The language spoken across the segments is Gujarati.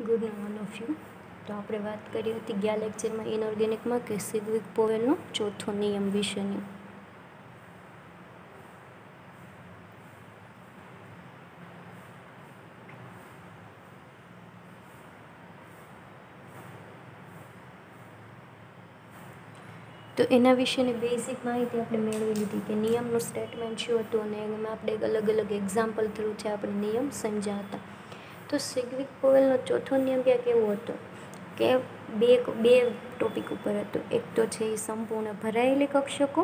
Good all of you. તો આપણે વાત કરી હતી ગયા લેક્ચરમાં ઇનઓર્ગેનિકમાં કે સિગ્વિક પોવેલનો ચોથો નિયમ વિશેની. તો એના વિશેની બેઝિક માહિતી આપણે મેળવી લીધી કે નિયમનું સ્ટેટમેન્ટ શું હતું અને એમાં આપણે અલગ અલગ એક્ઝામ્પલ થ્રુ છે આપણે નિયમ સમજ્યા હતા. તો સિગ્વિક પોવેલનો ચોથો નિયમ ક્યાં કેવો હતો કે બે ટોપિક ઉપર હતો. એક તો છે એ સંપૂર્ણ ભરાયેલી કક્ષકો,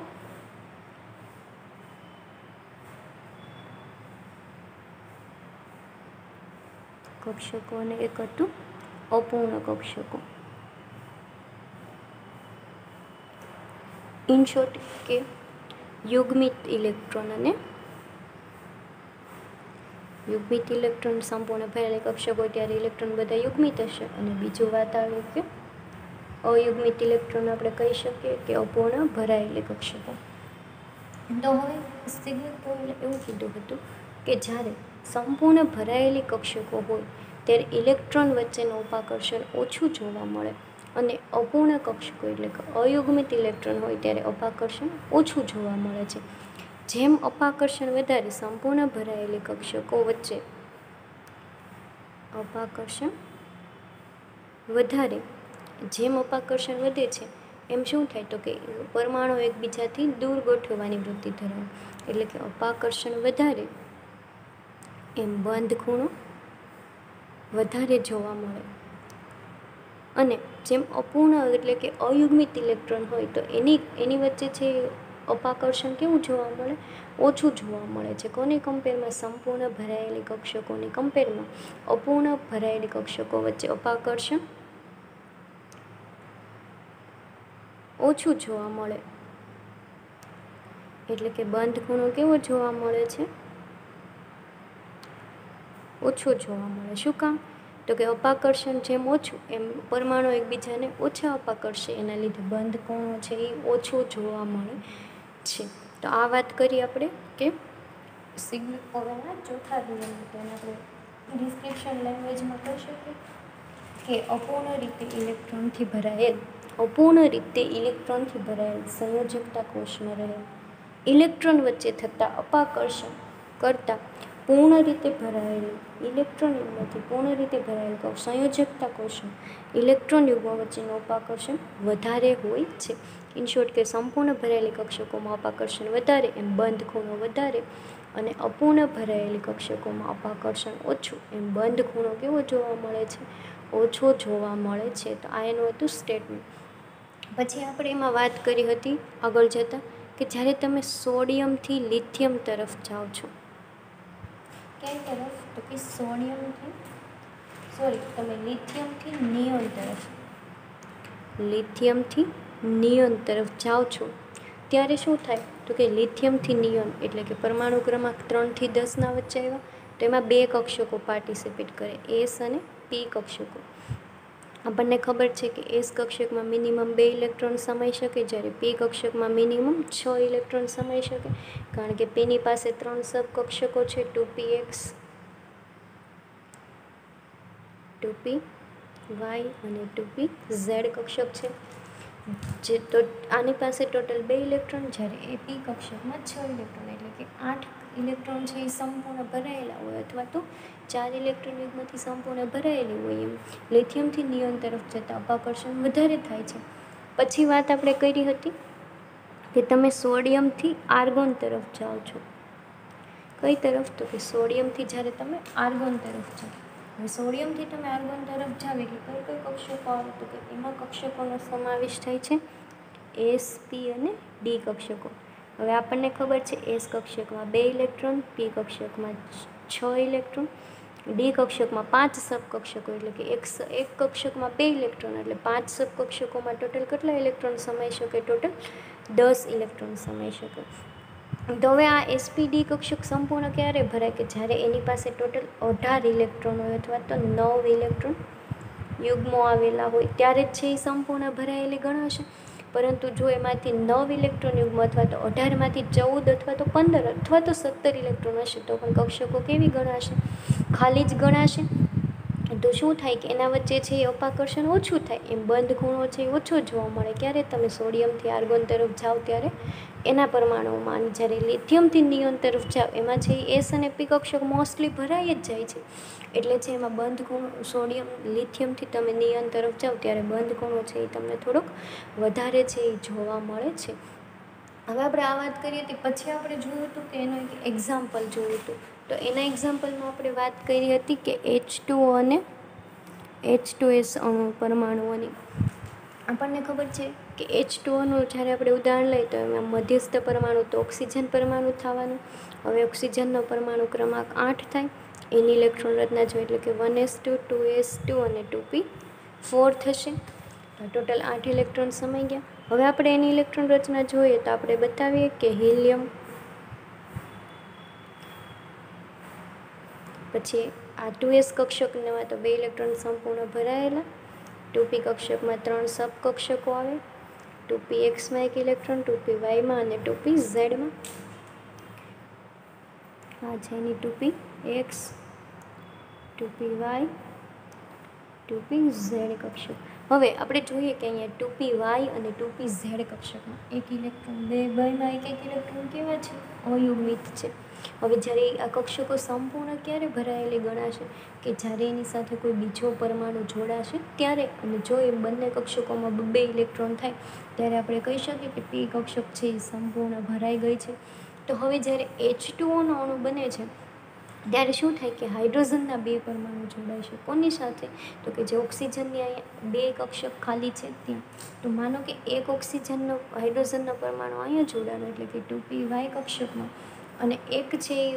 અને એક હતું અપૂર્ણ કક્ષકો. ઇન શોર્ટ કે યુગ્મિત ઇલેક્ટ્રોન અને યુગ્મિત ઇલેક્ટ્રોન સંપૂર્ણ ભરેલી કક્ષકો ત્યારે ઇલેક્ટ્રોન બધા યુગ્મિત હશે, અને બીજું વાત આવે કે અયુગ્મિત ઇલેક્ટ્રોન આપણે કહી શકીએ કે અપૂર્ણ ભરાયેલી કક્ષકો. તો હવે સિગ્વિક પોવેલે એવું કીધું હતું કે જ્યારે સંપૂર્ણ ભરાયેલી કક્ષકો હોય ત્યારે ઇલેક્ટ્રોન વચ્ચેનું ઉપાકર્ષણ ઓછું જોવા મળે, અને અપૂર્ણ કક્ષકો એટલે કે અયુગ્મિત ઇલેક્ટ્રોન હોય ત્યારે અપાકર્ષણ ઓછું જોવા મળે છે. જેમ અપાકર્ષણ વધારે સંપૂર્ણ ભરાયેલી કક્ષકો વચ્ચે અપાકર્ષણ વધારે જેમ અપાકર્ષણ વધે છે એમ શું થાય તો કે પરમાણુ એકબીજાથી દૂર ગોઠવવાની વૃત્તિ ધરાવે, એટલે કે અપાકર્ષણ વધારે એમ બંધ ખૂણો વધારે જોવા મળે. અને જેમ અપૂર્ણ એટલે કે અયુગ્મિત ઇલેક્ટ્રોન હોય તો એની વચ્ચે છે અપાકર્ષણ કેવું જોવા મળે, ઓછું જોવા મળે છે. કોની કમ્પેરમાં? સંપૂર્ણ ભરાયેલી કક્ષકોની કમ્પેરમાં અપૂર્ણ ભરાયેલી કક્ષકો વચ્ચે અપાકર્ષણ ઓછું જોવા મળે, એટલે કે બંધ ખૂણો કેવો જોવા મળે છે, ઓછો જોવા મળે. શું કામ? તો કે અપાકર્ષણ જેમ ઓછું એમ પરમાણુ એકબીજાને ઓછા અપાકર્ષે, એના લીધે બંધ ખૂણો છે એ ઓછો જોવા મળે છે. તો આ વાત કરી આપણે કે સિગ્વિક પોવેલના ચોથા નિયમ. તેને આપણે ડિસ્ક્રિપ્શન લેંગ્વેજમાં કહી શકીએ કે અપૂર્ણ રીતે ઇલેક્ટ્રોનથી ભરાયેલ સંયોજકતા કોષમાં રહેલ ઇલેક્ટ્રોન વચ્ચે થતા અપાકર્ષણ કરતાં પૂર્ણ રીતે ભરાયેલી ઇલેક્ટ્રોન યુગ્મથી પૂર્ણ રીતે ભરાયેલ સંયોજકતા કોષમાં ઇલેક્ટ્રોન યુગ્મ વચ્ચેનું અપાકર્ષણ વધારે હોય છે. ઇન શોર્ટ કે સંપૂર્ણ ભરાયેલી કક્ષકોમાં અપાકર્ષણ વધારે એમ બંધ ખૂણો વધારે, અને અપૂર્ણ ભરાયેલી કક્ષકોમાં અપાકર્ષણ ઓછું એમ બંધ ખૂણો કેવો જોવા મળે છે, ઓછો જોવા મળે છે. તો આ એનું હતું સ્ટેટમેન્ટ. પછી આપણે એમાં વાત કરી હતી આગળ જતાં કે જ્યારે તમે સોડિયમથી લિથિયમ તરફ જાઓ છો, કઈ તરફ? તો કે તમે લિથિયમથી નિયોન તરફ જાઓ છો ત્યારે શું થાય તો કે લિથિયમથી નિયોન એટલે કે પરમાણુ ક્રમાંક 3 થી 10 વચ્ચે આવ્યા તો એમાં બે કક્ષકો પાર્ટિસિપેટ કરે, એસ અને પી કક્ષકો. આપણને ખબર છે કે એસ કક્ષકમાં મિનિમમ 2 ઇલેક્ટ્રોન સમાઈ શકે, જ્યારે પી કક્ષકમાં મિનિમમ 6 ઇલેક્ટ્રોન સમાઈ શકે, કારણ કે પીની પાસે 3 સબકક્ષકો છે, 2px 2py અને 2pz કક્ષક છે. તો આની પાસે ટોટલ 2 ઇલેક્ટ્રોન, જ્યારે એ પી કક્ષકમાં 6 ઇલેક્ટ્રોન એટલે કે 8 ઇલેક્ટ્રોન છે એ સંપૂર્ણ ભરાયેલા હોય, અથવા તો 4 ઇલેક્ટ્રોન યુગ્મથી સંપૂર્ણ ભરાયેલી હોય. એમ લિથિયમથી નિયોન તરફ જતાં અપાકર્ષણ વધારે થાય છે. પછી વાત આપણે કરી હતી કે તમે સોડિયમથી આર્ગોન તરફ જાઓ છો. કઈ તરફ? તો કે સોડિયમથી જ્યારે તમે આર્ગોન તરફ જાઓ. હવે સોડિયમથી તમે આર્ગોન તરફ જાઓ એટલે કઈ કક્ષકો આવે તો કે એમાં કક્ષકોનો સમાવેશ થાય છે એસ, પી અને ડી કક્ષકો. હવે આપણને ખબર છે એસ કક્ષકમાં 2 ઇલેક્ટ્રોન, પી કક્ષકમાં 6 ઇલેક્ટ્રોન, ડી કક્ષકમાં 5 સબકક્ષકો એટલે કે એક કક્ષકમાં 2 ઇલેક્ટ્રોન એટલે 5 સબકક્ષકોમાં ટોટલ કેટલા ઇલેક્ટ્રોન સમાઈ શકે? ટોટલ 10 ઇલેક્ટ્રોન સમાઈ શકે. તો હવે આ એસપીડી કક્ષક સંપૂર્ણ ક્યારે ભરાય? કે જ્યારે એની પાસે ટોટલ 18 ઇલેક્ટ્રોન હોય અથવા તો 9 ઇલેક્ટ્રોન યુગ્મો આવેલા હોય ત્યારે જ છે એ સંપૂર્ણ ભરાયેલી ગણાશે. પરંતુ જો એમાંથી 9 ઇલેક્ટ્રોન યુગ્મ અથવા તો 18માંથી 14 અથવા તો 15 અથવા તો 17 ઇલેક્ટ્રોન હશે તો પણ કક્ષકો કેવી ગણાશે? ખાલી જ ગણાશે. તો શું થાય કે એના વચ્ચે છે એ અપાકર્ષણ ઓછું થાય, એમ બંધ ખૂણો છે એ ઓછો જોવા મળે. ક્યારે તમે સોડિયમથી આર્ગોન તરફ જાઓ ત્યારે એના પરમાણુઓમાં, અને જ્યારે લિથિયમથી નિયોન તરફ જાઓ એમાં છે એ એસ અને પી કક્ષક મોસ્ટલી ભરાઈ જ જાય છે. એટલે છે એમાં બંધ ખૂણો, સોડિયમ લિથિયમથી તમે નિયોન તરફ જાઓ ત્યારે બંધ ખૂણો છે એ તમને થોડોક વધારે છે એ જોવા મળે છે. હવે આપણે આ વાત કરીએ તો પછી આપણે જોયું હતું કે એનું એક એક્ઝામ્પલ જોયું હતું. તો એના એક્ઝામ્પલમાં આપણે વાત કરી હતી કે H2O અને H2S અણુ પરમાણુઓની. આપણને ખબર છે કે H2Oનું જ્યારે આપણે ઉદાહરણ લઈએ તો એમાં મધ્યસ્થ પરમાણુ તો ઓક્સિજન પરમાણુ થવાનું. હવે ઓક્સિજનનો પરમાણુ ક્રમાંક 8 થાય. એની ઇલેક્ટ્રોન રચના જોઈએ એટલે કે 1s2, 2s2 અને 2p4 થશે. ટોટલ 8 ઇલેક્ટ્રોન સમાઈ ગયા. હવે આપણે એની ઇલેક્ટ્રોન રચના જોઈએ તો આપણે બતાવીએ કે હિલિયમ, પછી આ 2s કક્ષકમાં તો 2 ઇલેક્ટ્રોન સંપૂર્ણ ભરાયેલા, 2p કક્ષકમાં 3 સબકક્ષકો આવે, 2pxમાં 1 ઇલેક્ટ્રોન, 2pyમાં અને 2pzમાં. આ છે એની 2px, 2py, 2pz કક્ષક. હવે આપણે જોઈએ કે અહીંયા 2py અને 2pz કક્ષકમાં 1 ઇલેક્ટ્રોન, બેમાં 1 ઇલેક્ટ્રોન કેવા છે? અયુગ્મિત છે. હવે જ્યારે આ કક્ષકો સંપૂર્ણ ક્યારે ભરાયેલી ગણાશે? કે જ્યારે એની સાથે કોઈ બીજો પરમાણુ જોડાશે ત્યારે. અને જો એ બંને કક્ષકોમાં 2 ઇલેક્ટ્રોન થાય ત્યારે આપણે કહી શકીએ કે પી કક્ષક છે એ સંપૂર્ણ ભરાઈ ગઈ છે. તો હવે જ્યારે H2Oનો અણુ બને છે ત્યારે શું થાય કે હાઇડ્રોજનના 2 પરમાણુ જોડાય છે. કોની સાથે? તો કે જે ઓક્સિજનની અહીંયા 2 કક્ષક ખાલી છે ત્યાં. તો માનો કે એક ઓક્સિજનનો હાઇડ્રોજનનો પરમાણુ અહીંયા જોડાનો એટલે કે 2py કક્ષકમાં, અને એક છે એ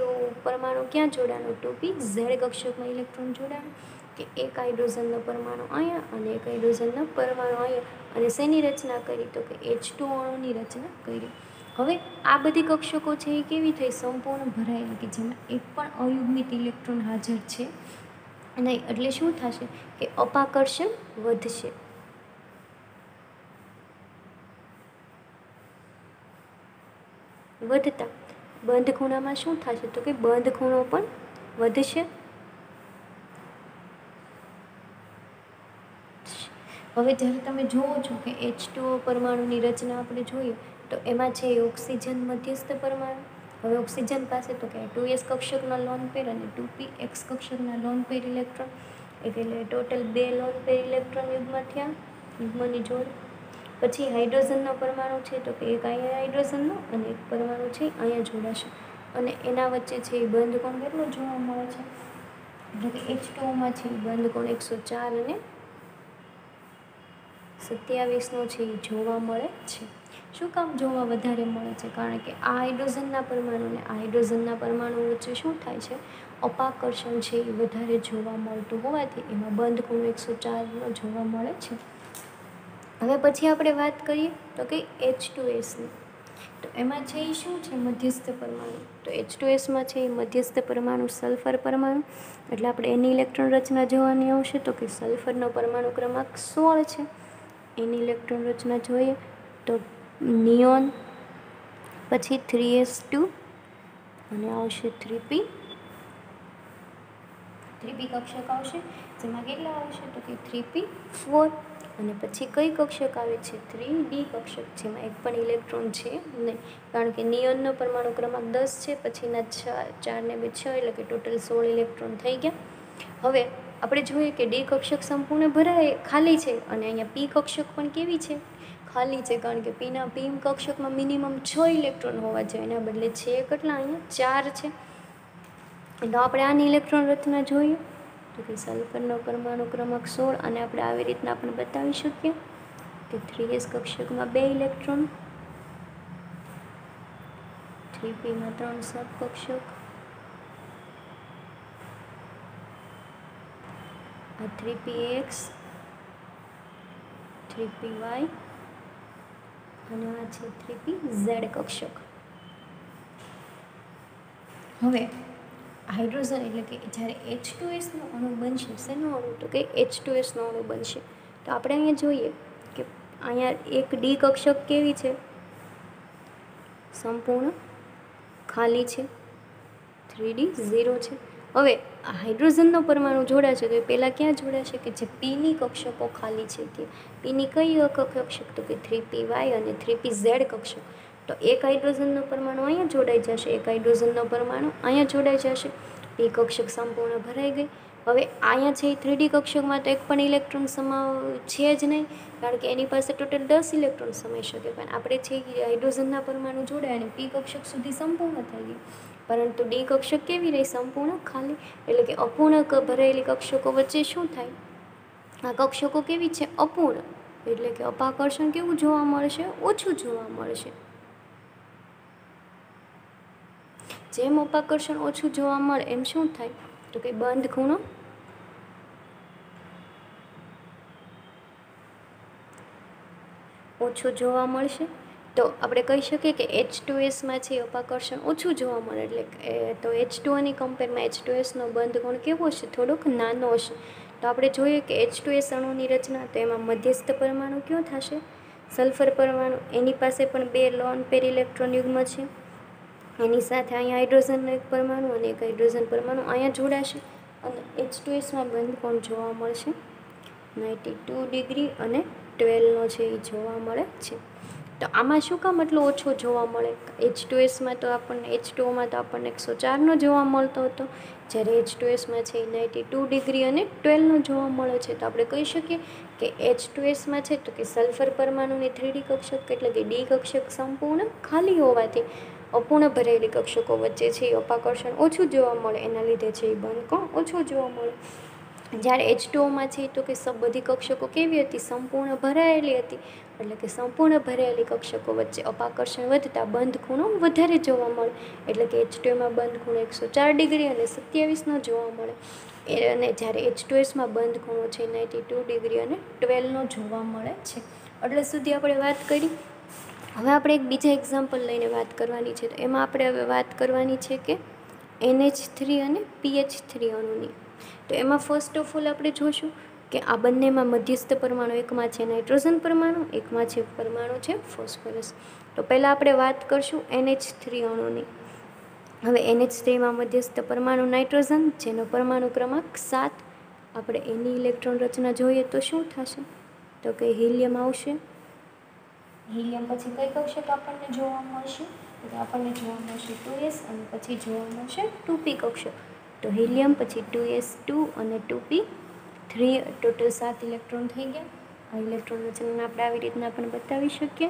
પરમાણુ ક્યાં જોડાનો? 2pz કક્ષકમાં electron જોડાનો. કે એક હાઇડ્રોજનનો પરમાણુ અહીંયા અને એક હાઇડ્રોજનનો પરમાણુ અહીંયા, અને શેની રચના કરી? તો કે H2O અણુની રચના કરી. હવે આ બધી કક્ષકો છે એ કેવી થઈ? સંપૂર્ણ ભરાયેલી, કે જેમાં એક પણ અયુગ્મિત ઇલેક્ટ્રોન હાજર છે નહીં. એટલે શું થશે કે અપાકર્ષણ વધશે. વધતા બંધ ખૂણામાં શું થશે? તો કે બંધ ખૂણો પણ વધશે. હવે જ્યારે તમે જુઓ છો કે H2O પરમાણુની રચના આપણે જોઈએ તો એમાં છે ઓક્સિજન મધ્યસ્થ પરમાણુ. હવે ઓક્સિજન પાસે તો કે 2s કક્ષકના લોન પેર અને 2px કક્ષકના લોન પેર ઇલેક્ટ્રોન, એટલે ટોટલ 2 લોન પેર ઇલેક્ટ્રોન યુગ્મ થયા, યુગ્મની જોડ. પછી હાઇડ્રોજનનો પરમાણુ છે તો કે એક અહીંયા હાઇડ્રોજનનો અને એક પરમાણુ છે અહીંયા જોડાશે, અને એના વચ્ચે છે એ બંધ કોણ કેટલો જોવા મળે છે? એટલે કે H2Oમાં છે બંધ કોણ 104 અને 27નો છે એ જોવા મળે છે. શું કામ જોવા વધારે મળે છે? કારણ કે આ હાઇડ્રોજનના પરમાણુ અને આ હાઇડ્રોજનના પરમાણુ વચ્ચે શું થાય છે? અપાકર્ષણ છે એ વધારે જોવા મળતું હોવાથી એમાં બંધ ખૂણો 104નો જોવા મળે છે. હવે પછી આપણે વાત કરીએ તો કે H2Sની. તો એમાં છે એ શું છે? મધ્યસ્થ પરમાણુ. તો H2Sમાં છે એ મધ્યસ્થ પરમાણુ સલ્ફર પરમાણુ. એટલે આપણે એની ઇલેક્ટ્રોન રચના જોવાની આવશે તો કે સલ્ફરનો પરમાણુ ક્રમાંક 16 છે. એની ઇલેક્ટ્રોન રચના જોઈએ તો નિયોન, પછી 3s2 અને આવશે 3p કક્ષક આવશે, જેમાં કેટલા આવશે? તો કે 3p4. અને પછી કઈ કક્ષક આવે છે? 3d કક્ષક, જેમાં એક પણ ઇલેક્ટ્રોન છે નહીં, કારણ કે નિયોનનો પરમાણુ ક્રમાંક 10 છે, પછીના 4 ને 2 6 એટલે કે ટોટલ 16 ઇલેક્ટ્રોન થઈ ગયા. હવે આપણે જોઈએ કે ડી કક્ષક સંપૂર્ણ ભરાય ખાલી છે, અને અહીંયા પી કક્ષક પણ કેવી છે? ખાલી છે, કારણ કે પી કક્ષકમાં મિનિમમ 6 ઇલેક્ટ્રોન હોવા જોઈએ, એના બદલે છે કેટલા? અહીંયા 4 છે. એટલે આપણે આની ઇલેક્ટ્રોન રચના જોઈએ તો કે સલ્ફરનો પરમાણુ ક્રમાંક 16, અને આપણે આવી રીતના પણ બતાવી શકીએ કે 3s કક્ષકમાં 2 ઇલેક્ટ્રોન, 3pમાં 3 સબકક્ષક, આ 3px, 3py અને આ છે 3pz કક્ષક. હવે હાઇડ્રોજન એટલે કે જ્યારે H2Sનો અણુ બનશે, શેનો અણુ? તો કે H2Sનો અણુ બનશે. તો આપણે અહીંયા જોઈએ કે અહીંયા એક ડી કક્ષક કેવી છે? સંપૂર્ણ ખાલી છે, 3d 0 છે. હવે હાઇડ્રોજનનો પરમાણુ જોડાશે તો એ પહેલાં ક્યાં જોડાશે કે જે પીની કક્ષકો ખાલી છે તે પીની કઈ કક્ષક તો કે 3p∧y અને 3p∧z કક્ષક. તો એક હાઇડ્રોજનનો પરમાણુ અહીંયા જોડાઈ જશે, એક હાઇડ્રોજનનો પરમાણુ અહીંયા જોડાઈ જશે. પી કક્ષક સંપૂર્ણ ભરાઈ ગઈ. હવે અહીંયા છે એ 3D કક્ષકમાં તો એક પણ ઇલેક્ટ્રોન છે જ નહીં, કારણ કે એની પાસે ટોટલ 10 ઇલેક્ટ્રોન સમાઈ શકે. પણ આપણે છે હાઇડ્રોજનના પરમાણુ જોડાય અને પી કક્ષક સુધી સંપૂર્ણ થઈ ગઈ, પરંતુ ડી કક્ષક કેવી રહી? સંપૂર્ણ ખાલી. એટલે કે અપૂર્ણ ભરાયેલી કક્ષકો વચ્ચે શું થાય? આ કક્ષકો કેવી છે? અપૂર્ણ. એટલે કે અપાકર્ષણ કેવું જોવા મળશે? ઓછું જોવા મળશે. જેમ અપાકર્ષણ ઓછું જોવા મળે એમ શું થાય? તો કે બંધ ખૂણો ઓછું જોવા મળશે. તો આપણે કહી શકીએ કે H2Sમાં છે અપાકર્ષણ ઓછું જોવા મળે, એટલે તો H2Oની કમ્પેરમાં H2Sનો બંધ કોણ કેવો હશે? થોડોક નાનો હશે. તો આપણે જોઈએ કે H2S અણુની રચના, તો એમાં મધ્યસ્થ પરમાણુ કયો થશે? સલ્ફર પરમાણુ. એની પાસે પણ 2 લોન પેર ઇલેક્ટ્રોન યુગ્મ છે. એની સાથે અહીંયા હાઇડ્રોજનનો એક પરમાણુ અને એક હાઇડ્રોજન પરમાણુ અહીંયા જોડાશે અને H2Sમાં બંધ કોણ જોવા મળશે? 92 ડિગ્રી અને 12નો છે એ જોવા મળે છે. તો આમાં શું કામ એટલો ઓછો જોવા મળે? H2Sમાં તો આપણને H2Oમાં તો આપણને 104નો જોવા મળતો હતો, જ્યારે H2Sમાં છે એ 92 ડિગ્રી અને 12નો જોવા મળે છે. તો આપણે કહી શકીએ કે H2Sમાં છે તો કે સલ્ફર પરમાણુની 3D કક્ષક એટલે કે ડી કક્ષક સંપૂર્ણ ખાલી હોવાથી અપૂર્ણ ભરેલી કક્ષકો વચ્ચે છે એ અપાકર્ષણ ઓછું જોવા મળે, એના લીધે છે એ બંધ કોણ ઓછો જોવા મળે. જ્યારે H2Oમાં છે તો કે બધી કક્ષકો કેવી હતી? સંપૂર્ણ ભરાયેલી હતી. એટલે કે સંપૂર્ણ ભરાયેલી કક્ષકો વચ્ચે અપાકર્ષણ વધતા બંધ ખૂણો વધારે જોવા મળે. એટલે કે H2Oમાં બંધ ખૂણો 104 ડિગ્રી અને 27નો જોવા મળે, અને જ્યારે H2Sમાં બંધ ખૂણો છે 92 ડિગ્રી અને 12નો જોવા મળે છે. એટલે સુધી આપણે વાત કરી. હવે આપણે એક બીજા એક્ઝામ્પલ લઈને વાત કરવાની છે. તો એમાં આપણે હવે વાત કરવાની છે કે NH3 અને PH3 અણુની. તો એમાં ફર્સ્ટ ઓફ ઓલ આપણે જોશું કે આ બંનેમાં મધ્યસ્થ પરમાણુ, એકમાં છે નાઇટ્રોજન પરમાણુ, એકમાં છે પરમાણુ છે ફોસ્ફરસ. તો પહેલાં આપણે વાત કરશું NH3 અણુની. હવે NH3માં મધ્યસ્થ પરમાણુ નાઇટ્રોજન, જેનો પરમાણુ ક્રમાંક 7. આપણે એની ઇલેક્ટ્રોન રચના જોઈએ તો શું થશે? તો કે હિલિયમ આવશે. હિલિયમ પછી કઈ કક્ષક આપણને જોવા મળશે? તો આપણને જોવા મળશે 2s અને પછી જોવા મળશે 2p કક્ષક. તો હિલિયમ પછી 2s2 અને 2p3, ટોટલ 7 ઇલેક્ટ્રોન થઈ ગયા. આ ઇલેક્ટ્રોન રચનાને આપણે આવી રીતના પણ બતાવી શકીએ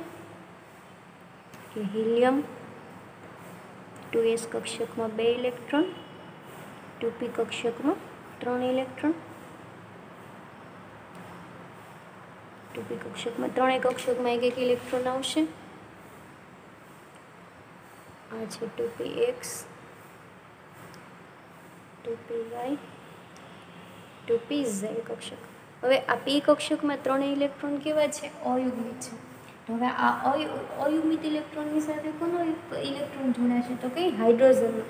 કે helium 2s કક્ષકમાં 2 electron, 2p કક્ષકમાં 3 electron, 2p કક્ષકમાં 3 કક્ષકમાં 1 electron આવશે. આ છે 2px, 2py, 2pz કક્ષક. હવે આ p કક્ષકમાં 3 ઇલેક્ટ્રોન કેવા છે? અયુગ્મિત છે. તો હવે આ અયુગ્મિત ઇલેક્ટ્રોનની સાથે કોનો ઇલેક્ટ્રોન જોડાશે? તો કે હાઇડ્રોજનનો.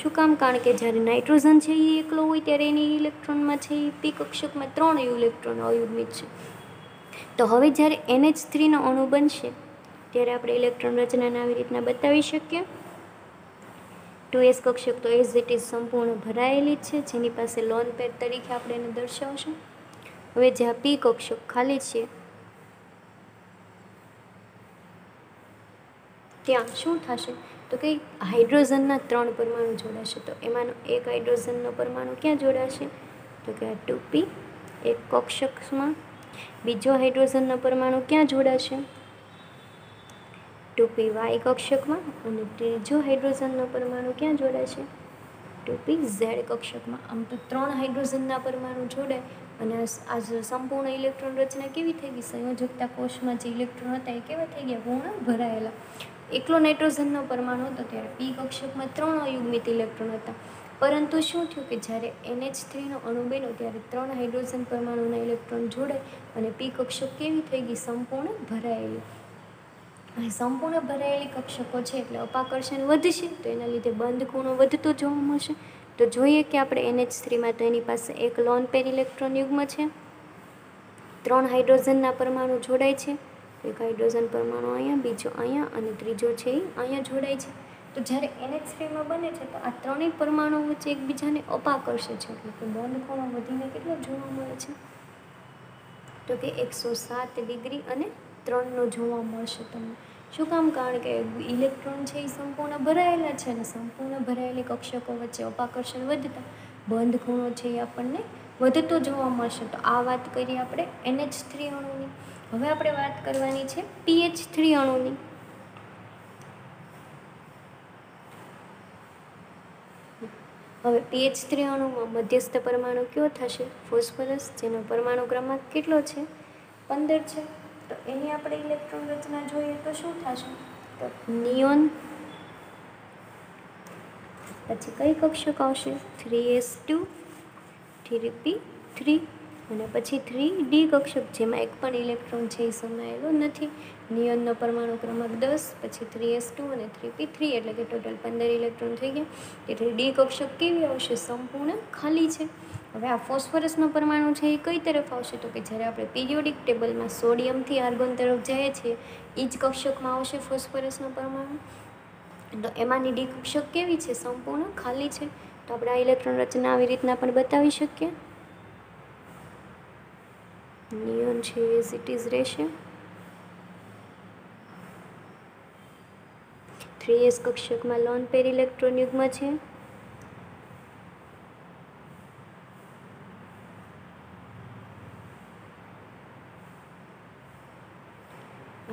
શું કામ? કારણ કે જ્યારે નાઇટ્રોજન છે એ એકલો હોય ત્યારે એની ઇલેક્ટ્રોનમાં છે એ p કક્ષકમાં 3 ઇલેક્ટ્રોન અયુગ્મિત છે. તો હવે જ્યારે NH3નો અણુ બનશે ત્યારે આપણે ઇલેક્ટ્રોન રચનાને આવી રીતના બતાવી શકીએ. 2s કક્ષક તો એઝ ઇટ ઇઝ સંપૂર્ણ ભરાયેલી જ છે, જેની પાસે લોન પેર તરીકે આપણે એને દર્શાવશું. હવે જે આ p કક્ષક ખાલી છે ત્યાં શું થશે? તો કે હાઇડ્રોજનના 3 પરમાણુ જોડાશે. તો એમાંનો એક હાઇડ્રોજનનો પરમાણુ ક્યાં જોડાશે? તો કે આ 2p એક કક્ષકમાં. બીજો હાઇડ્રોજનનો પરમાણુ ક્યાં જોડાશે? 2py કક્ષકમાં. અને ત્રીજો હાઇડ્રોજનનો પરમાણુ ક્યાં જોડાશે? 2pz કક્ષકમાં. આમ તો 3 હાઇડ્રોજનના પરમાણુ જોડાય અને આ સંપૂર્ણ ઇલેક્ટ્રોન રચના કેવી થઈ ગઈ? સંયોજકતા કોષમાં જે ઇલેક્ટ્રોન હતા એ કેવા થઈ ગયા? પૂર્ણ ભરાયેલા. એકલો નાઇટ્રોજનનો પરમાણુ હતો ત્યારે p કક્ષકમાં 3 અયુગ્મિત ઇલેક્ટ્રોન હતા. પરંતુ શું થયું કે જ્યારે NH3નો અણુ બન્યો ત્યારે 3 હાઇડ્રોજન પરમાણુના ઇલેક્ટ્રોન જોડાય અને p કક્ષક કેવી થઈ ગઈ? સંપૂર્ણ ભરાયેલી. અને સંપૂર્ણ ભરાયેલી કક્ષકો છે એટલે અપાકર્ષણ વધશે, તો એના લીધે બંધ ખૂણો વધતો જોવા મળશે. તો જોઈએ કે આપણે NH3માં તો એની પાસે એક લોન પેર ઇલેક્ટ્રોન યુગ્મ છે, 3 હાઇડ્રોજનના પરમાણુ જોડાય છે. એક હાઇડ્રોજન પરમાણુ અહીંયા, બીજો અહીંયા અને ત્રીજો છે એ અહીંયા જોડાય છે. તો તો જ્યારે NH3માં બને છે તો આ ત્રણેય પરમાણુ વચ્ચે એકબીજાને અપાકર્ષે છે, એટલે કે બંધ ખૂણો વધીને કેટલો જોવા મળે છે તો કે 107 ડિગ્રી અને 3નો જોવા મળશે તમને. શું કામ? કારણ કે ઇલેક્ટ્રોન છે એ સંપૂર્ણ ભરાયેલા છે અને સંપૂર્ણ ભરાયેલી કક્ષકો વચ્ચે અપાકર્ષણ વધતા બંધ ખૂણો છે એ આપણને વધતો જોવા મળશે. તો આ વાત કરીએ આપણે NH3 અણુની. હવે આપણે વાત કરવાની છે PH3 અણુની. હવે PH3 અણુમાં મધ્યસ્થ પરમાણુ કયો થશે? ફોસ્ફરસ, જેનો પરમાણુ ક્રમાંક કેટલો છે? 15 છે. તો એની આપણે ઇલેક્ટ્રોન રચના જોઈએ તો શું થશે? તો નિયોન, પછી કઈ કક્ષક આવશે? 3s2, 3p3 અને પછી 3d કક્ષક, જેમાં એક પણ ઇલેક્ટ્રોન છે એ સમાયેલો નથી. નિયોનનો પરમાણુ ક્રમાંક 10, પછી 3s2 અને 3p3, એટલે કે ટોટલ 15 ઇલેક્ટ્રોન થઈ ગયા. એટલે ડી કક્ષક કેવી આવશે? સંપૂર્ણ ખાલી છે. હવે આ ફોસ્ફરસનો પરમાણુ છે એ કઈ તરફ આવશે? તો કે જ્યારે આપણે પીરિયોડિક ટેબલમાં સોડિયમથી આર્ગોન તરફ જઈએ છીએ એ જ કક્ષકમાં આવશે ફોસ્ફરસનો પરમાણુ. તો એમાંની ડી કક્ષક કેવી છે? સંપૂર્ણ ખાલી છે. તો આપણે આ ઇલેક્ટ્રોન રચના આવી રીતના પણ બતાવી શકીએ. નિયોન છે એઝ ઇટ ઇઝ રહેશે. 3s કક્ષકમાં લોન પેર ઇલેક્ટ્રોન યુગ્મ છે.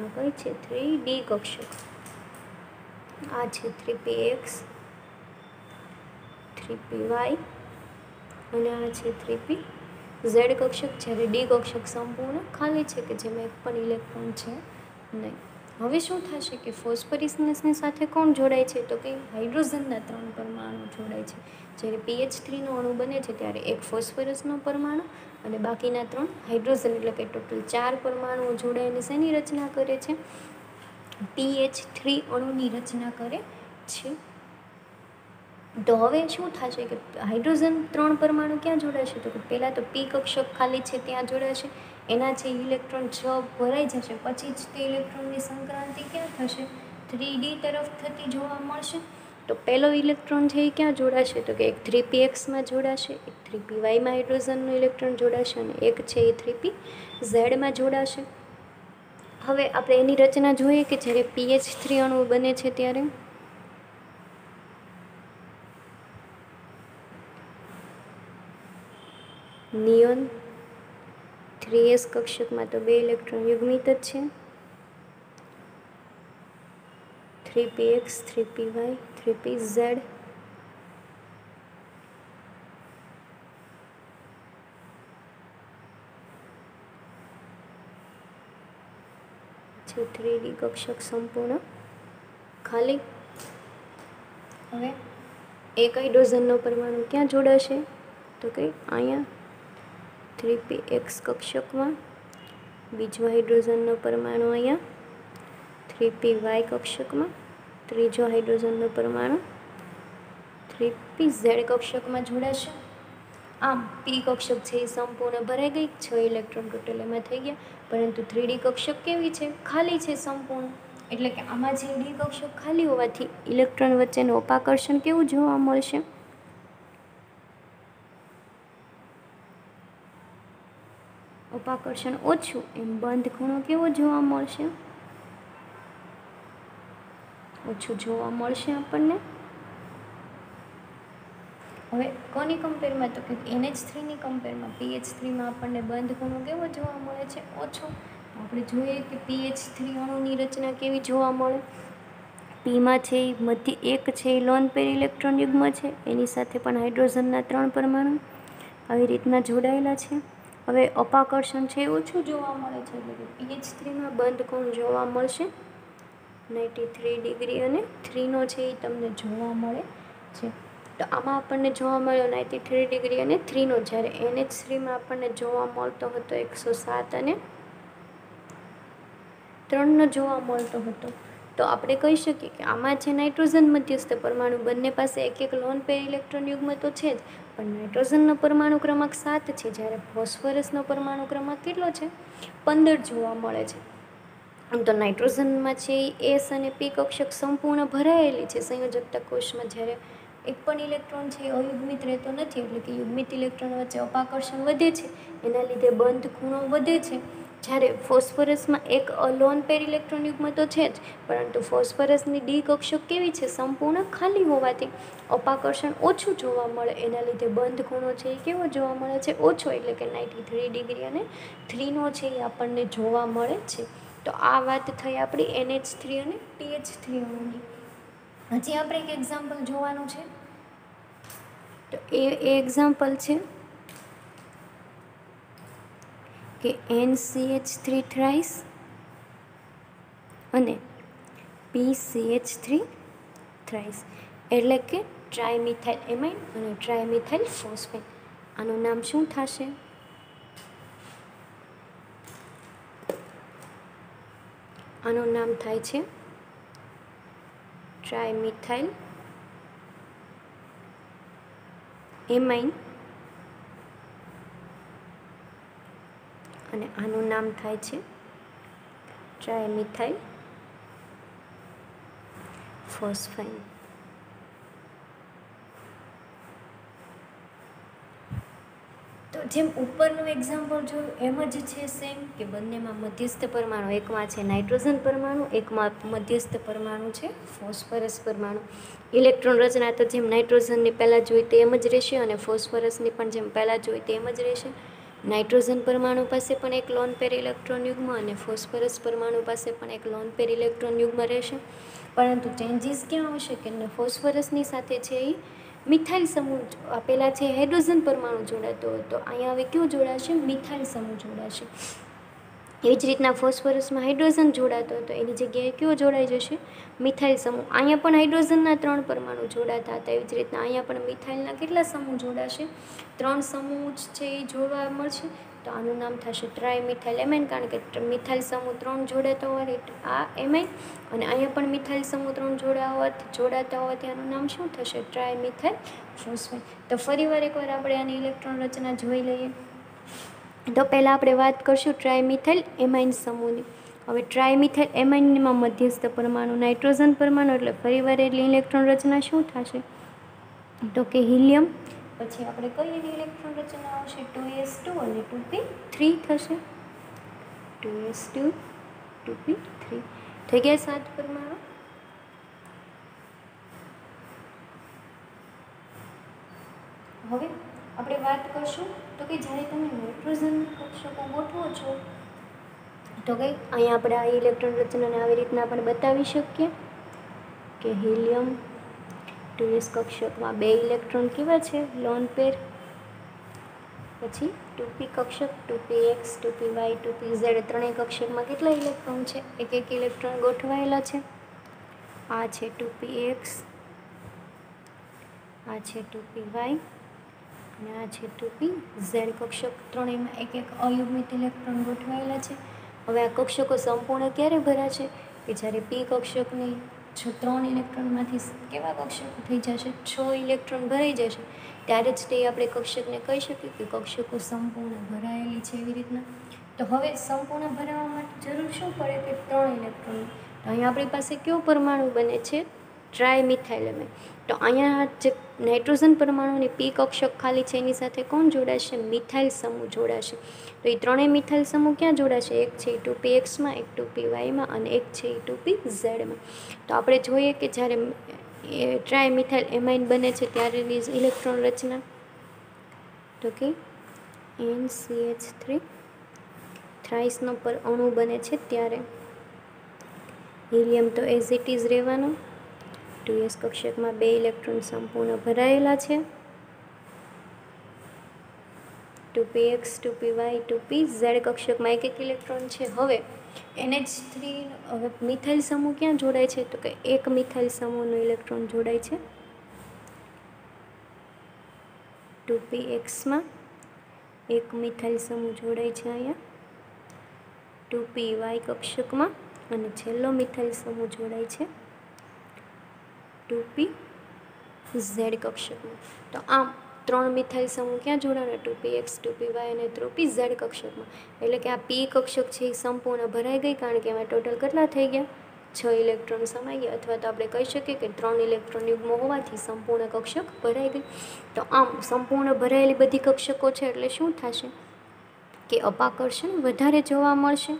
આ કઈ છે? 3d કક્ષક. આ છે 3px, 3py અને આ છે 3pz કક્ષક. જ્યારે ડી કક્ષક સંપૂર્ણ ખાલી છે કે જેમાં એક પણ ઇલેક્ટ્રોન છે નહીં. હવે શું થશે કે ફોસ્ફરસની સાથે કોણ જોડાય છે? તો કે હાઇડ્રોજનના 3 પરમાણુ જોડાય છે. જ્યારે PH3નો અણુ બને છે ત્યારે એક ફોસ્ફરસનો પરમાણુ અને બાકીના 3 હાઇડ્રોજન, એટલે કે ટોટલ 4 પરમાણુઓ જોડાઈને શેની રચના કરે છે? PH3 અણુની રચના કરે છે. તો હવે શું થશે કે હાઇડ્રોજન 3 પરમાણુ ક્યાં જોડાશે? તો કે પહેલાં તો P કક્ષક ખાલી છે ત્યાં જોડાશે. એના છે ઇલેક્ટ્રોન 6 ભરાઈ જશે, પછી જ તે ઇલેક્ટ્રોનની સંક્રાંતિ ક્યાં થશે? 3d તરફ થતી જોવા મળશે. તો પહેલો ઇલેક્ટ્રોન છે એ ક્યાં જોડાશે? તો કે એક 3pxમાં જોડાશે, એક 3pyમાં હાઇડ્રોજનનો ઇલેક્ટ્રોન જોડાશે અને એક છે એ 3pzમાં જોડાશે. હવે આપણે એની રચના જોઈએ કે જ્યારે PH3 અણુ બને છે ત્યારે નિયોન 3s કક્ષકમાં તો 2 ઇલેક્ટ્રોન યુગ્મિત જ છે. 3px, 3py, 3pz. છે 3d કક્ષક સંપૂર્ણ ખાલી. હવે એક હાઇડ્રોજનનો પરમાણુ ક્યાં જોડાશે? તો કે અહીંયા 3px કક્ષકમાં. બીજો હાઇડ્રોજનનો પરમાણુ અહીંયા 3py કક્ષકમાં. ત્રીજો હાઇડ્રોજનનો પરમાણુ 3pz કક્ષકમાં જોડાશે. આમ P કક્ષક છે એ સંપૂર્ણ ભરાઈ ગઈ, 6 ઇલેક્ટ્રોન ટોટલ એમાં થઈ ગયા. પરંતુ 3d કક્ષક કેવી છે? ખાલી છે સંપૂર્ણ. એટલે કે આમાં જે ડી કક્ષક ખાલી હોવાથી ઇલેક્ટ્રોન વચ્ચેનું અપાકર્ષણ કેવું જોવા મળશે? અપાકર્ષણ ઓછું, એમ બંધ ખૂણો કેવો જોવા મળશે? ઓછું જોવા મળશે આપણને. હવે કોની કમ્પેરમાં? તો કે NH3ની કમ્પેરમાં PH3માં આપણને બંધ ખૂણો કેવો જોવા મળે છે? ઓછો. આપણે જોઈએ કે PH3 અણુની રચના કેવી જોવા મળે. પીમાં છે એ મધ્ય એક છે એ લોન પેર ઇલેક્ટ્રોન યુગ્મ છે, એની સાથે પણ હાઇડ્રોજનના 3 પરમાણુ આવી રીતના જોડાયેલા છે. હવે અપાકર્ષણ છે એ ઓછું જોવા મળે છે, એટલે કે PH3માં બંધ કોણ જોવા મળશે? 93 ડિગ્રી અને 3નો છે એ તમને જોવા મળે છે. તો આમાં આપણને જોવા મળ્યો 93 ડિગ્રી અને 3નો, જ્યારે NH3માં આપણને જોવા મળતો હતો 107 અને 3નો જોવા મળતો હતો. તો આપણે કહી શકીએ કે આમાં છે નાઇટ્રોજન મધ્યસ્થ પરમાણુ બંને પાસે એક એક લોન પેર ઇલેક્ટ્રોન યુગ્મ તો છે જ, પણ નાઇટ્રોજનનો પરમાણુ ક્રમાંક 7 છે, જ્યારે ફોસ્ફરસનો પરમાણુ ક્રમાંક કેટલો છે? 15 જોવા મળે છે. તો નાઇટ્રોજનમાં છે એ એસ અને પી કક્ષક સંપૂર્ણ ભરાયેલી છે સંયોજકતા કોષમાં, જ્યારે એક પણ ઇલેક્ટ્રોન છે એ અયુગ્મિત રહેતો નથી, એટલે કે યુગ્મિત ઇલેક્ટ્રોન વચ્ચે અપાકર્ષણ વધે છે, એના લીધે બંધ ખૂણો વધે છે. જ્યારે ફોસ્ફરસમાં એક લોન પેર ઇલેક્ટ્રોન યુગ્મ તો છે જ, પરંતુ ફોસ્ફરસની ડી કક્ષક કેવી છે, સંપૂર્ણ ખાલી હોવાથી અપાકર્ષણ ઓછું જોવા મળે, એના લીધે બંધ ખૂણો છે એ કેવો જોવા મળે છે, ઓછો, એટલે કે 93 ડિગ્રી અને 3નો છે એ આપણને જોવા મળે છે. તો આ વાત થઈ આપણી NH3 અને PH3 અણુની. હજી આપણે એક એક્ઝામ્પલ જોવાનું છે, તો એ એક્ઝામ્પલ છે કે NCH3 થ્રાઇસ અને PCH3 થ્રાઇસ, એટલે કે ટ્રાયમિથાઇલ એમાઇન અને ટ્રાયમિથાઇલ ફોસ્ફેટ. આનું નામ શું થશે? આનું નામ થાય છે ટ્રાયમિથાઇલ એમાઇન અને આનું નામ થાય છે ટ્રાયમિથાઇલ ફોસ્ફાઇન. તો જેમ ઉપરનું એક્ઝામ્પલ જોયું એમ જ છે સેમ, કે બંનેમાં મધ્યસ્થ પરમાણુ, એકમાં છે નાઇટ્રોજન પરમાણુ, એકમાં મધ્યસ્થ પરમાણુ છે ફોસ્ફરસ પરમાણુ. ઇલેક્ટ્રોન રચના તો જેમ નાઇટ્રોજનની પહેલાં જોઈ તેમ જ રહેશે અને ફોસ્ફરસની પણ જેમ પહેલાં જોઈ તેમ જ રહેશે. નાઇટ્રોજન પરમાણુ પાસે પણ એક લોન પેર ઇલેક્ટ્રોન યુગ્મ અને ફોસ્ફરસ પરમાણુ પાસે પણ એક લોન પેર ઇલેક્ટ્રોન યુગ્મ રહેશે, પરંતુ ચેન્જીસ ક્યાં આવશે કે ફોસ્ફરસની સાથે છે એ મિથાઇલ સમૂહ, પહેલાં છે હાઇડ્રોજન પરમાણુ જોડાતો હતો, અહીંયા હવે કયું જોડાશે, મિથાઇલ સમૂહ જોડાશે. એવી જ રીતના ફોસ્ફરસમાં હાઇડ્રોજન જોડાતો હતો, એની જગ્યાએ કયો જોડાઈ જશે, મિથાઇલ સમૂહ. અહીંયા પણ હાઇડ્રોજનના 3 પરમાણુ જોડાતા હતા, એવી જ રીતના અહીંયા પણ મિથાઇલના કેટલા સમૂહ જોડાશે, 3 સમૂહ છે એ જોવા મળશે. તો આનું નામ થશે ટ્રાયમિથાઇલ એમાઇન, કારણ કે મિથાઇલ સમૂહ 3 જોડાતા હોવાથી આ એમાઇન, અને અહીંયા પણ મિથાઇલ સમૂહ 3 જોડાતા હોવાથી આનું નામ શું થશે, ટ્રાયમિથાઇલ ફોસ્ફેટ. તો ફરીવાર એકવાર આપણે આની ઇલેક્ટ્રોન રચના જોઈ લઈએ. તો પહેલાં આપણે વાત કરશું ટ્રાયમિથાઇલ એમાઇન સમૂહની. હવે ટ્રાયમિથાઇલ એમાઇનમાં મધ્યસ્થ પરમાણુ નાઇટ્રોજન પરમાણુ, એટલે ફરીવાર એટલી ઇલેક્ટ્રોન રચના શું થશે, તો કે હિલિયમ, પછી આપણે કઈ એની ઇલેક્ટ્રોન રચના આવશે, 2s2 અને 2p3 થશે. 2s2 2p3 થઈ ગયા 7 પરમાણુ. હવે આપણે વાત કરશું તો કે જ્યારે તમે નાઇટ્રોજન કક્ષકો ગોઠવો છો, તો કંઈ અહીંયા આપણે આ ઇલેક્ટ્રોન રચનાને આવી રીતના આપણે બતાવી શકીએ કે હિલિયમ 2s કક્ષકમાં 2 ઇલેક્ટ્રોન કેવા છે, લોન પેર. પછી 2p કક્ષક, 2px 2py 2pz, ત્રણેય કક્ષકમાં કેટલા ઇલેક્ટ્રોન છે, એક ઇલેક્ટ્રોન ગોઠવાયેલા છે. આ છે 2px, આ છે 2py અને આ છે 2pz કક્ષક, ત્રણેયમાં એક અયુગ્મિત ઇલેક્ટ્રોન ગોઠવાયેલા છે. હવે આ કક્ષકો સંપૂર્ણ ક્યારે ભરાશે, કે જ્યારે પી કક્ષકની 3 ઇલેક્ટ્રોનમાંથી કેવા કક્ષકો થઈ જશે, 6 ઇલેક્ટ્રોન ભરાઈ જશે, ત્યારે જ તે આપણે કક્ષકને કહી શકીએ કે કક્ષકો સંપૂર્ણ ભરાયેલી છે. એવી રીતના તો હવે સંપૂર્ણ ભરાવા માટે જરૂર શું પડે, કે 3 ઇલેક્ટ્રોન. તો અહીંયા આપણી પાસે કયો પરમાણુ બને છે, ટ્રાયમિથાઇલ એમાઇન. તો અહીંયા જે નાઇટ્રોજન પરમાણુની પી કક્ષક ખાલી છે એની સાથે કોણ જોડાશે, મિથાઇલ સમૂહ જોડાશે. તો એ ત્રણેય મિથાઇલ સમૂહ ક્યાં જોડાશે, એક છે 2pxમાં, એક 2pyમાં અને એક છે 2pzમાં. તો આપણે જોઈએ કે જ્યારે ટ્રાયમિથાઇલ એમાઇન બને છે ત્યારેની ઇલેક્ટ્રોન રચના, તો કે NCH3 થ્રાઇસનો પર અણુ બને છે ત્યારે હિલિયમ તો એઝ ઇટ ઇઝ રહેવાનું, 2s કક્ષકમાં 2 ઇલેક્ટ્રોન સંપૂર્ણ ભરાયેલા છે, 2px 2py 2pz કક્ષકમાં એક ઇલેક્ટ્રોન છે. હવે NH3 હવે મિથાઇલ સમૂહ ક્યાં જોડાય છે, તો કે એક મિથાઇલ સમૂહનો ઇલેક્ટ્રોન જોડાય છે 2pxમાં, એક મિથાઇલ સમૂહ જોડાય છે અહીંયા 2py કક્ષકમાં, અને છેલ્લો મિથાઇલ સમૂહ જોડાય છે 2pz કક્ષકમાં. તો આમ 3 મિથાઇલ સમૂહ ક્યાં જોડાણા? 2px 2py અને 3pz કક્ષકમાં. એટલે કે આ પી કક્ષક છે એ સંપૂર્ણ ભરાઈ ગઈ, કારણ કે એમાં ટોટલ કેટલા થઈ ગયા? 6 ઇલેક્ટ્રોન સમાઈ ગયા. અથવા તો આપણે કહી શકીએ કે 3 ઇલેક્ટ્રોન યુગ્મ હોવાથી સંપૂર્ણ કક્ષક ભરાઈ ગઈ. તો આમ સંપૂર્ણ ભરાયેલી બધી કક્ષકો છે એટલે શું થશે કે અપાકર્ષણ વધારે જોવા મળશે.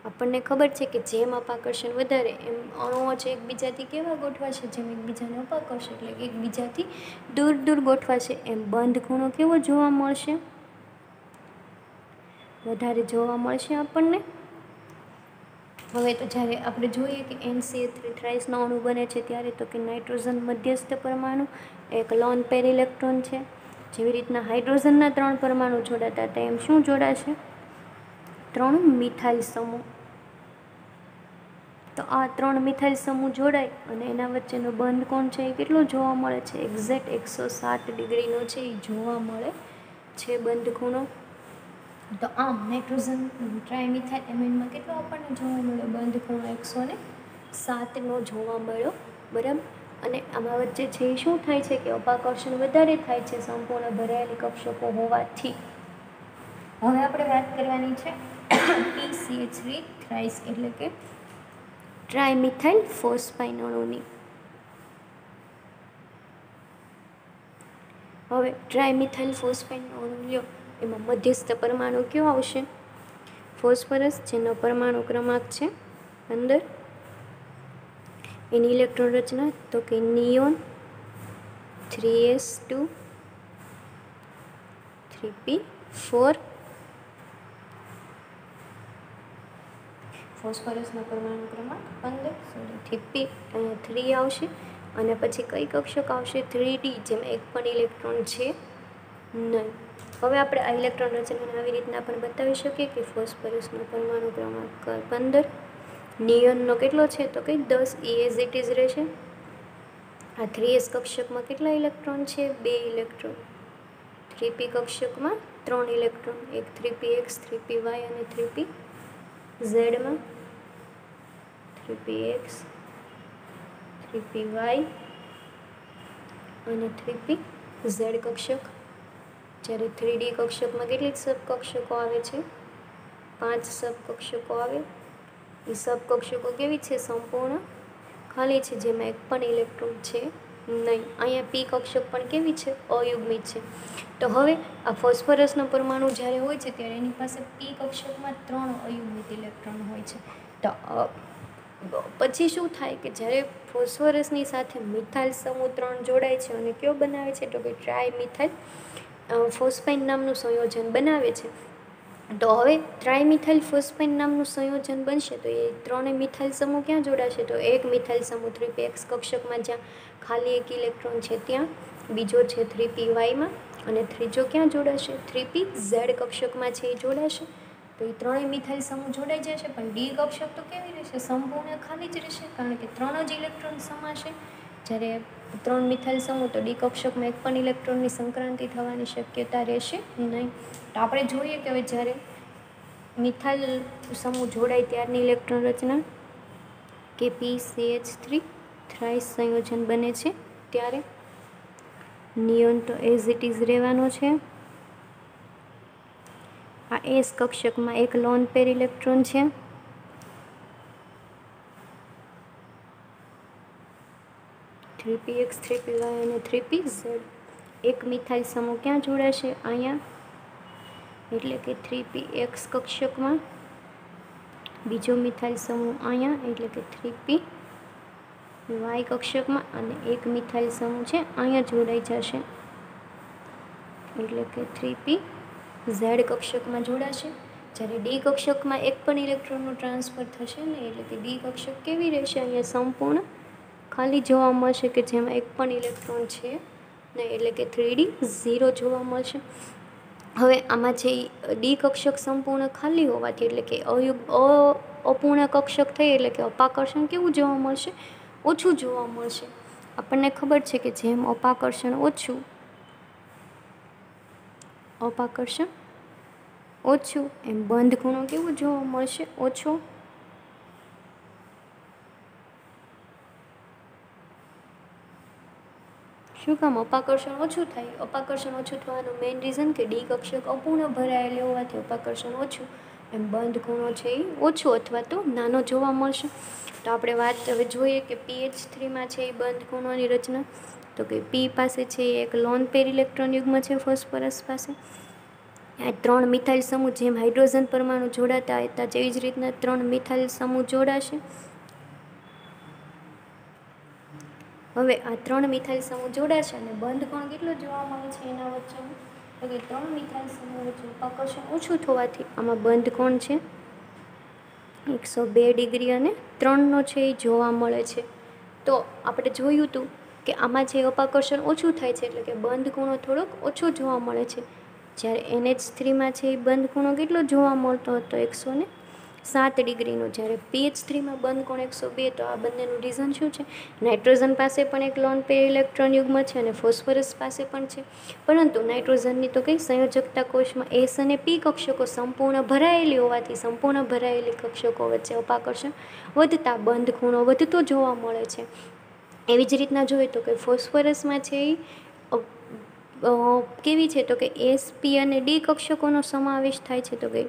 આપણને ખબર છે કે જેમ અપાકર્ષણ વધારે એમ અણુઓ છે એકબીજાથી કેવા ગોઠવાશે? જેમ એકબીજાને અપાકર્ષણ એટલે કે એકબીજાથી દૂર દૂર ગોઠવાશે. એમ બંધ ખૂણો કેવો જોવા મળશે? વધારે જોવા મળશે આપણને. હવે તો જ્યારે આપણે જોઈએ કે NCA3 થ્રાઇસનો અણુ બને છે ત્યારે તો કે નાઇટ્રોજન મધ્યસ્થ પરમાણુ એક લોન પેર ઇલેક્ટ્રોન છે. જેવી રીતના હાઇડ્રોજનના 3 પરમાણુ જોડાતા હતા એમ શું જોડાશે? 3 મિથાઇલ સમૂહ. તો આ 3 મિથાઇલ સમૂહ જોડાય અને એના વચ્ચેનો બંધ કોણ છે એ કેટલો જોવા મળે છે? એક્ઝેક્ટ 107 ડિગ્રીનો છે એ જોવા મળે છે બંધ ખૂણો. તો આમ નાઇટ્રોજન ટ્રાયમિથાઇલ એમિનમાં કેટલો આપણને જોવા મળ્યો? બંધ ખૂણો 107નો જોવા મળ્યો. બરાબર. અને આમાં વચ્ચે છે એ શું થાય છે કે અપાકર્ષણ વધારે થાય છે સંપૂર્ણ ભરાયેલી કક્ષકો હોવાથી. હવે આપણે વાત કરવાની છે PCH3 થ્રાઇસ એટલે કે ટ્રાયમિથાઇલ ફોસ્ફાઇન અણુની. હવે ટ્રાયમિથાઇલ ફોસ્ફાઇન અણુ લ્યો, એમાં મધ્યસ્થ પરમાણુ કયો આવશે? ફોસ્ફરસ, જેનો પરમાણુ ક્રમાંક છે 15. એની ઇલેક્ટ્રોન રચના તો કે નિયોન 3s2 3p4. ફોસ્ફરસનો પરમાણુ ક્રમાંક 15, 3 આવશે. અને પછી કઈ કક્ષક આવશે? 3D, જેમાં એક પણ ઇલેક્ટ્રોન છે નહીં. હવે આપણે આ ઇલેક્ટ્રોન રચનાને આવી રીતના પણ બતાવી શકીએ કે ફોસ્ફરસનો પરમાણુ ક્રમાંક 15, નિયોનનો કેટલો છે તો કે 10, એ એઝ ઇટ ઇઝ રહેશે. આ 3s કક્ષકમાં કેટલા ઇલેક્ટ્રોન છે? 2 ઇલેક્ટ્રોન. 3p કક્ષકમાં 3 ઇલેક્ટ્રોન, એક 3px 3py અને 3pz માં 3px 3py અને 3pz કક્ષક. જ્યારે 3D કક્ષકમાં કેટલી સબકક્ષકો આવે છે? 5 સબકક્ષકો આવે. એ સબકક્ષકો કેવી છે? સંપૂર્ણ ખાલી છે, જેમાં એક પણ ઇલેક્ટ્રોન છે નહીં. અહીંયા પી કક્ષક પણ કેવી છે? અયુગ્મિત છે. તો હવે આ ફોસ્ફરસનો પરમાણુ જ્યારે હોય છે ત્યારે એની પાસે પી કક્ષકમાં 3 અયુગ્મિત ઇલેક્ટ્રોન હોય છે. તો પછી શું થાય કે જ્યારે ફોસ્ફરસની સાથે મિથાઇલ સમૂહ 3 જોડાય છે અને કયો બનાવે છે તો કે ટ્રાયમિથાઇલ ફોસ્ફાઇન નામનું સંયોજન બનાવે છે. તો હવે ટ્રાયમિથાઇલ ફોસ્ફાઇન નામનું સંયોજન બનશે તો એ 3 મિથાઇલ સમૂહ ક્યાં જોડાશે? તો એક મિથાઇલ સમૂહ 3px કક્ષકમાં જ્યાં ખાલી એક ઇલેક્ટ્રોન છે ત્યાં, બીજો છે 3py માં અને ત્રીજો ક્યાં જોડાશે? 3pz કક્ષકમાં છે એ જોડાશે. તો એ 3 મિથાઇલ સમૂહ જોડાઈ જશે, પણ ડી કક્ષક તો કેવી રહેશે? સંપૂર્ણ ખાલી જ રહેશે, કારણ કે 3 જ ઇલેક્ટ્રોન સમાશે. જ્યારે 3 મિથાઇલ સમૂહ તો ડી કક્ષકમાં એક પણ ઇલેક્ટ્રોનની સંક્રાંતિ થવાની શક્યતા રહેશે નહીં. તો આપણે જોઈએ કે હવે જ્યારે મિથાઇલ સમૂહ જોડાય ત્યારની ઇલેક્ટ્રોન રચના કે PCH3 થ્રાઇસ સંયોજન બને છે ત્યારે નિયોન તો એઝ ઇટ ઇઝ રહેવાનો છે. આ એસ કક્ષકમાં એક લોન પેર ઇલેક્ટ્રોન છે. થ્રી px 3py અને 3pz. એક મિથાઇલ સમૂહ ક્યાં જોડાશે? અહીંયા, એટલે કે 3px કક્ષકમાં. બીજો મિથાઇલ સમૂહ અહીંયા, એટલે કે 3py કક્ષકમાં. અને એક મિથાઇલ સમૂહ છે અહીંયા જોડાઈ જશે, એટલે કે 3pz કક્ષકમાં જોડાશે. જ્યારે ડી કક્ષકમાં એક પણ ઇલેક્ટ્રોનનું ટ્રાન્સફર થશે ને, એટલે કે ડી કક્ષક કેવી રહેશે? અહીંયા સંપૂર્ણ ખાલી જોવા મળશે કે જેમાં એક પણ ઇલેક્ટ્રોન છે નહીં, એટલે કે 3D 0 જોવા મળશે. હવે આમાં જે ડી કક્ષક સંપૂર્ણ ખાલી હોવાથી, એટલે કે અપૂર્ણ કક્ષક થઈ, એટલે કે અપાકર્ષણ કેવું જોવા મળશે? ઓછું જોવા મળશે. આપણને ખબર છે કે જેમ અપાકર્ષણ ઓછું એમ બંધ ખૂણો કેવું જોવા મળશે? ઓછો. શું કામ અપાકર્ષણ ઓછું થાય? અપાકર્ષણ ઓછું થવાનું મેઇન રીઝન કે ડી કક્ષક અપૂર્ણ ભરાયેલી હોવાથી અપાકર્ષણ ઓછું, એમ બંધ ખૂણો છે એ ઓછો અથવા તો નાનો જોવા મળશે. તો આપણે વાત હવે જોઈએ કે PH3માં છે એ બંધ ખૂણોની રચના. તો કે P પાસે છે એ એક લોન પેર ઇલેક્ટ્રોન યુગ્મ છે ફોસ્ફરસ પાસે. આ 3 મિથાઇલ સમૂહ જેમ હાઇડ્રોજન પરમાણુ જોડાતા હતા જેવી જ રીતના 3 મિથાઇલ સમૂહ જોડાશે. હવે આ 3 મિથાઇલ સમૂહ જોડાશે અને બંધ કોણ કેટલો જોવા મળે છે એના વચ્ચેનું? તો કે 3 મિથાઇલ સમૂહ વચ્ચે અપાકર્ષણ ઓછું થવાથી આમાં બંધ કોણ છે 102 ડિગ્રી અને 3નો છે એ જોવા મળે છે. તો આપણે જોયું હતું કે આમાં જે અપાકર્ષણ ઓછું થાય છે એટલે કે બંધ ખૂણો થોડોક ઓછો જોવા મળે છે. જ્યારે NH3માં છે એ બંધ ખૂણો કેટલો જોવા મળતો હતો 107 ડિગ્રીનો. જ્યારે PH3માં બંધ કોણ 102. તો આ બંનેનું રીઝન શું છે? નાઇટ્રોજન પાસે પણ એક લોન પેર ઇલેક્ટ્રોન યુગ્મ છે અને ફોસ્ફરસ પાસે પણ છે. પરંતુ નાઇટ્રોજનની તો કંઈ સંયોજકતા કોષમાં S અને P કક્ષકો સંપૂર્ણ ભરાયેલી હોવાથી સંપૂર્ણ ભરાયેલી કક્ષકો વચ્ચે અપાકર્ષણ વધતા બંધ ખૂણો વધતો જોવા મળે છે. એવી જ રીતના જોઈએ તો કે ફોસ્ફરસમાં છે એ કેવી છે? તો કે S, P અને D કક્ષકોનો સમાવેશ થાય છે. તો કે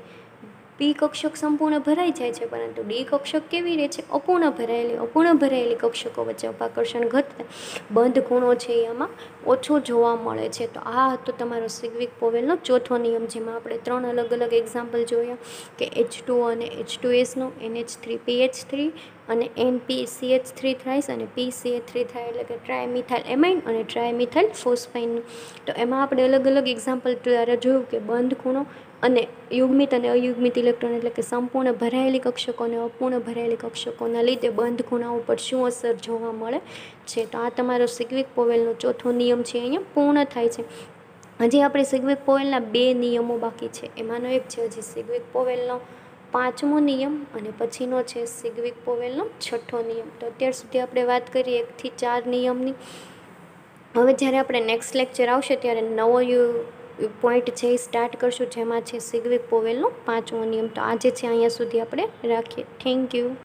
P કક્ષક સંપૂર્ણ ભરાઈ જાય છે પરંતુ D કક્ષક કેવી રહે છે? અપૂર્ણ ભરાયેલી કક્ષકો વચ્ચે અપાકર્ષણ ઘટતા બંધ ખૂણો છે એ આમાં ઓછો જોવા મળે છે. તો આ હતો તમારો સિગ્વિક-પોવેલનો ચોથો નિયમ, જેમાં આપણે 3 અલગ અલગ એક્ઝામ્પલ જોયા કે H2O અને H2Sનો, NH3PH3 અને NPCH3 થ્રાઇસ અને PCH3 થાય એટલે કે ટ્રાયમિથાઇલ એમાઇન અને ટ્રાયમિથાઇલ ફોસ્ફાઇનનું. તો એમાં આપણે અલગ અલગ એક્ઝામ્પલ દ્વારા જોયું કે બંધ ખૂણો અને યુગ્મિત અને અયુગ્મિત ઇલેક્ટ્રોન એટલે કે સંપૂર્ણ ભરાયેલી કક્ષકો અને અપૂર્ણ ભરાયેલી કક્ષકોના લીધે બંધ ખૂણા ઉપર શું અસર જોવા મળે છે. તો આ તમારો સિગ્વિક-પોવેલનો ચોથો નિયમ છે અહીંયા પૂર્ણ થાય છે. હજી આપણે સિગ્વિક-પોવેલના 2 નિયમો બાકી છે. એમાંનો એક છે હજી સિગ્વિક-પોવેલનો 5મો નિયમ અને પછીનો છે સિગ્વિક-પોવેલનો 6થો નિયમ. તો અત્યાર સુધી આપણે વાત કરી 1 થી 4 નિયમની. હવે જ્યારે આપણે નેક્સ્ટ લેક્ચર આવશે ત્યારે નવો પોઈન્ટ છે એ સ્ટાર્ટ કરશું, જેમાં છે સિગ્વિક-પોવેલનો 5મો નિયમ. તો આજે છે અહીંયા સુધી આપણે રાખીએ. Thank you.